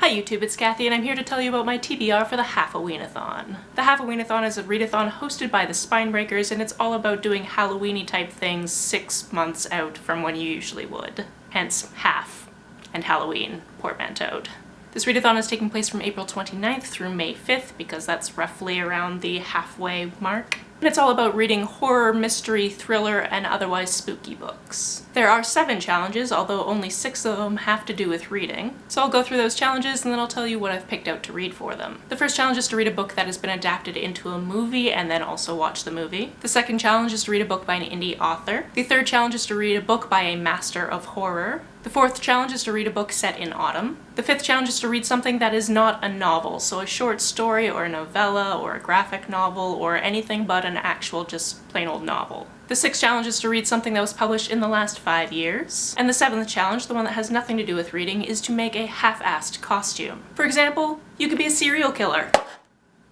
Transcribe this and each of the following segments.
Hi YouTube, it's Kathy and I'm here to tell you about my TBR for the Halfoweenathon. The Halfoweenathon is a readathon hosted by the Spinebreakers and it's all about doing Halloween-y type things 6 months out from when you usually would. Hence, half and Halloween portmanteaued. This readathon is taking place from April 29th through May 5th because that's roughly around the halfway mark. And it's all about reading horror, mystery, thriller, and otherwise spooky books. There are 7 challenges, although only 6 of them have to do with reading. So I'll go through those challenges and then I'll tell you what I've picked out to read for them. The first challenge is to read a book that has been adapted into a movie and then also watch the movie. The second challenge is to read a book by an indie author. The third challenge is to read a book by a master of horror. The fourth challenge is to read a book set in autumn. The fifth challenge is to read something that is not a novel, so a short story or a novella or a graphic novel or anything but an actual just plain old novel. The sixth challenge is to read something that was published in the last 5 years. And the seventh challenge, the one that has nothing to do with reading, is to make a half-assed costume. For example, you could be a serial killer.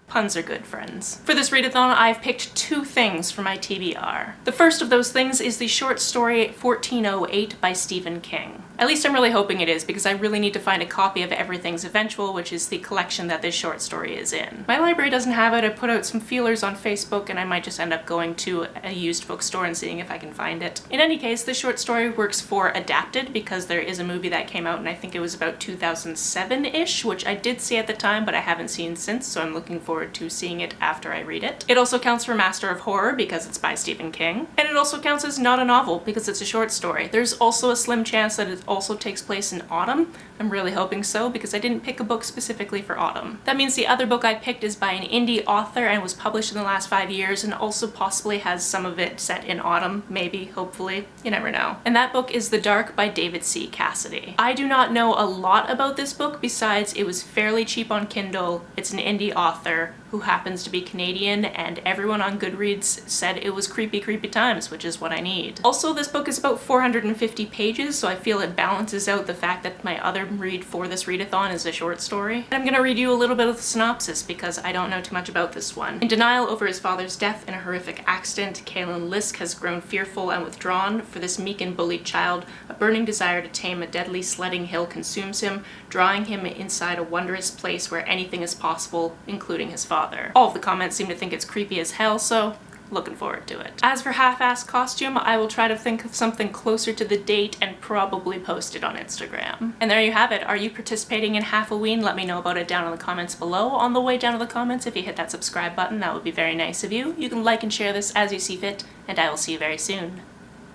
Puns are good, friends. For this readathon, I've picked 2 things for my TBR. The first of those things is the short story 1408 by Stephen King. At least I'm really hoping it is, because I really need to find a copy of Everything's Eventual, which is the collection that this short story is in. My library doesn't have it. I put out some feelers on Facebook, and I might just end up going to a used bookstore and seeing if I can find it. In any case, this short story works for adapted, because there is a movie that came out, and I think it was about 2007-ish, which I did see at the time, but I haven't seen since, so I'm looking forward to seeing it after I read it. It also counts for Master of Horror because it's by Stephen King. And it also counts as not a novel because it's a short story. There's also a slim chance that it also takes place in autumn. I'm really hoping so because I didn't pick a book specifically for autumn. That means the other book I picked is by an indie author and was published in the last 5 years and also possibly has some of it set in autumn, maybe, hopefully. You never know. And that book is The Dark by David C. Cassidy. I do not know a lot about this book besides it was fairly cheap on Kindle, it's an indie author who happens to be Canadian, and everyone on Goodreads said it was creepy times, which is what I need. Also, this book is about 450 pages, so I feel it balances out the fact that my other read for this readathon is a short story. And I'm gonna read you a little bit of the synopsis because I don't know too much about this one. In denial over his father's death in a horrific accident, Kalen Lisk has grown fearful and withdrawn. For this meek and bullied child, a burning desire to tame a deadly sledding hill consumes him, drawing him inside a wondrous place where anything is possible, including his father. All of the comments seem to think it's creepy as hell, so looking forward to it. As for half-assed costume, I will try to think of something closer to the date and probably post it on Instagram. And there you have it. Are you participating in Halfoween? Let me know about it down in the comments below. On the way down to the comments, if you hit that subscribe button, that would be very nice of you. You can like and share this as you see fit, and I will see you very soon.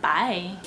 Bye!